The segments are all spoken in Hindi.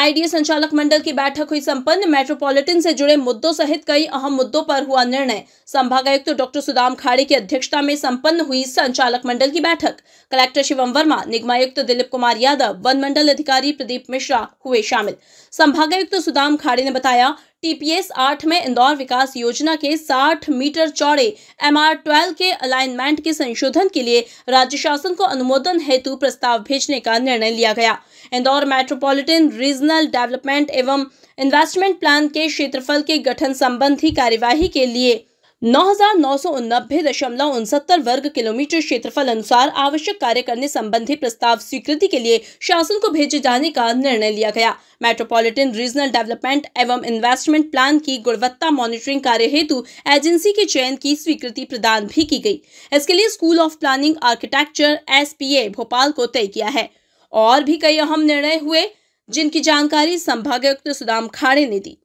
आईडीए संचालक मंडल की बैठक हुई संपन्न। मेट्रोपॉलिटन से जुड़े मुद्दों सहित कई अहम मुद्दों पर हुआ निर्णय। संभागायुक्त डॉक्टर सुदाम खाड़े की अध्यक्षता में संपन्न हुई संचालक मंडल की बैठक। कलेक्टर शिवम वर्मा, निगमायुक्त दिलीप कुमार यादव, वन मंडल अधिकारी प्रदीप मिश्रा हुए शामिल। संभागायुक्त सुदाम खाड़े ने बताया, टीपीएस 8 में इंदौर विकास योजना के 60 मीटर चौड़े MR12 के अलाइनमेंट के संशोधन के लिए राज्य शासन को अनुमोदन हेतु प्रस्ताव भेजने का निर्णय लिया गया। इंदौर मेट्रोपॉलिटन रीजनल डेवलपमेंट एवं इन्वेस्टमेंट प्लान के क्षेत्रफल के गठन संबंधी कार्यवाही के लिए 9,990.69 वर्ग किलोमीटर क्षेत्रफल अनुसार आवश्यक कार्य करने संबंधी प्रस्ताव स्वीकृति के लिए शासन को भेजे जाने का निर्णय लिया गया। मेट्रोपॉलिटन रीजनल डेवलपमेंट एवं इन्वेस्टमेंट प्लान की गुणवत्ता मॉनिटरिंग कार्य हेतु एजेंसी के चयन की स्वीकृति प्रदान भी की गई। इसके लिए school of planning architecture SPA Bhopal को तय किया है। और भी कई अहम निर्णय हुए, जिनकी जानकारी संभागायुक्त सुदाम खाड़े ने दी।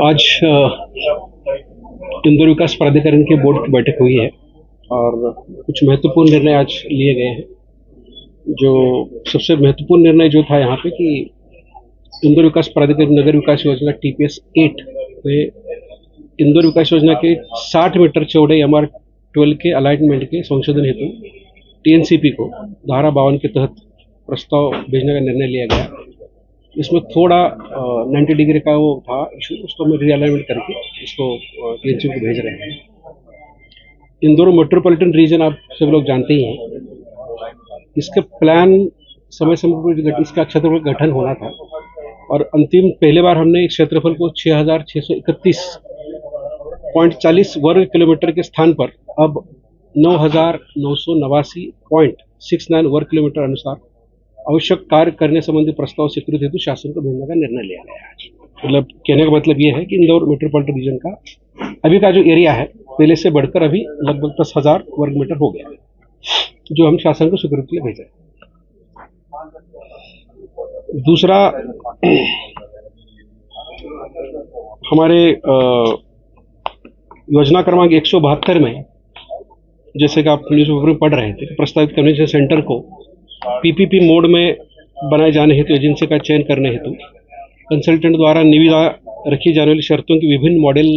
आज इंदौर विकास प्राधिकरण के बोर्ड की बैठक हुई है और कुछ महत्वपूर्ण निर्णय आज लिए गए हैं। जो सबसे महत्वपूर्ण निर्णय जो था यहाँ पे कि इंदौर विकास प्राधिकरण नगर विकास योजना TPS 8 में इंदौर विकास योजना के 60 मीटर चौड़े MR12 के अलाइनमेंट के संशोधन हेतु TNCP को धारा 52 के तहत प्रस्ताव भेजने का निर्णय लिया गया। इसमें थोड़ा 90 डिग्री का वो था इशू, उसको हम रीअलाइनमेंट करके इसको TNCP को भेज रहे हैं। इंदौर मेट्रोपॉलिटन रीजन आप सब लोग जानते ही हैं, इसके प्लान समय समय पर इसका क्षेत्रफल गठन होना था और अंतिम पहले बार हमने इस क्षेत्रफल को 6,631.40 वर्ग किलोमीटर के स्थान पर अब 9,989.69 वर्ग किलोमीटर अनुसार आवश्यक कार्य करने संबंधी प्रस्ताव स्वीकृति हेतु शासन को भेजने का निर्णय लिया गया है। मतलब कहने का मतलब ये है कि इंदौर मेट्रोपॉलिटन रीजन का अभी का जो एरिया है पहले से बढ़कर अभी लगभग 10,000 वर्ग मीटर हो गया है, जो हम शासन को स्वीकृति भेज रहे हैं। दूसरा, हमारे योजना क्रमांक 172 में जैसे कि आप न्यूज़पेपर में पढ़ रहे थे, प्रस्तावित कन्वेंशन सेंटर को PPP मोड में बनाए जाने हेतु एजेंसी का चयन करने हेतु कंसल्टेंट द्वारा निविदा रखी जाने वाली शर्तों के विभिन्न मॉडल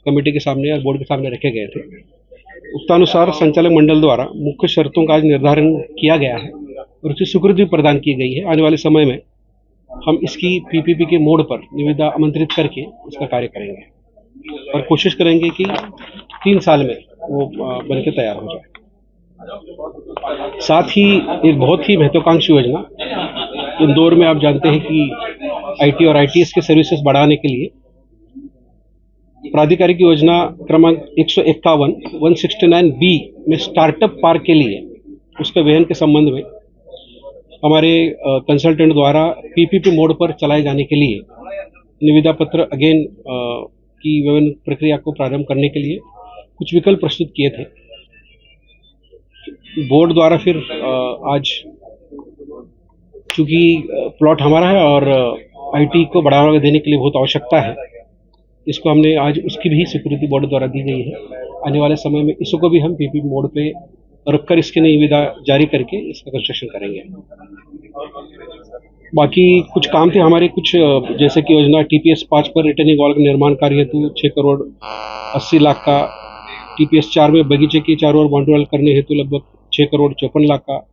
कमेटी के सामने और बोर्ड के सामने रखे गए थे। उत्तानुसार संचालक मंडल द्वारा मुख्य शर्तों का आज निर्धारण किया गया है और उसकी स्वीकृति प्रदान की गई है। आने वाले समय में हम इसकी PPP के मोड पर निविदा आमंत्रित करके इसका कार्य करेंगे और कोशिश करेंगे कि 3 साल में वो बनके तैयार हो जाए। साथ ही एक बहुत ही महत्वाकांक्षी योजना इंदौर में आप जानते हैं कि IT और ITS के सर्विसेज बढ़ाने के लिए प्राधिकारी की योजना क्रमांक 169B में स्टार्टअप पार्क के लिए उसके वहन के संबंध में हमारे कंसल्टेंट द्वारा PPP मोड पर चलाए जाने के लिए निविदा पत्र अगेन की वहन प्रक्रिया को प्रारंभ करने के लिए कुछ विकल्प प्रस्तुत किए थे। बोर्ड द्वारा फिर आज चूंकि प्लॉट हमारा है और IT को बढ़ावा देने के लिए बहुत आवश्यकता है, इसको हमने आज उसकी भी स्वीकृति बोर्ड द्वारा दी गई है। आने वाले समय में इसको भी हम PPP मोड पे रखकर इसके निविदा जारी करके इसका कंस्ट्रक्शन करेंगे। बाकी कुछ काम थे हमारे, कुछ जैसे कि योजना TPS 5 पर रिटर्निंग वॉल का निर्माण कार्य हेतु 6 करोड़ 80 लाख का, TPS 4 में बगीचे की चारों ओर बाउंड्री वॉल करने हेतु लगभग 6 करोड़ 54 लाख का,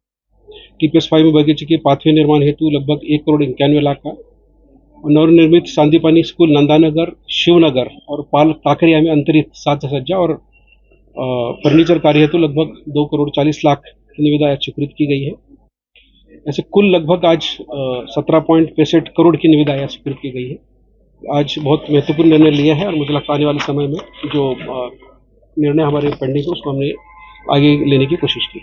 TPS 5 में बगीचे के पाथवे निर्माण हेतु लगभग 1 करोड़ 91 लाख का, और नवनिर्मित सांदीपानी स्कूल नंदानगर, शिवनगर और पाल काकरिया में अंतरित साज सज्जा और फर्नीचर कार्य हेतु लगभग 2 करोड़ 40 लाख की निविदा स्वीकृत की गई है। ऐसे कुल लगभग आज 17.65 करोड़ की निविदा स्वीकृत की गई है। आज बहुत महत्वपूर्ण निर्णय लिया है और मुझे लगता है आने वाले समय में जो निर्णय हमारे पेंडिंग है उसको हमने आगे लेने की कोशिश की।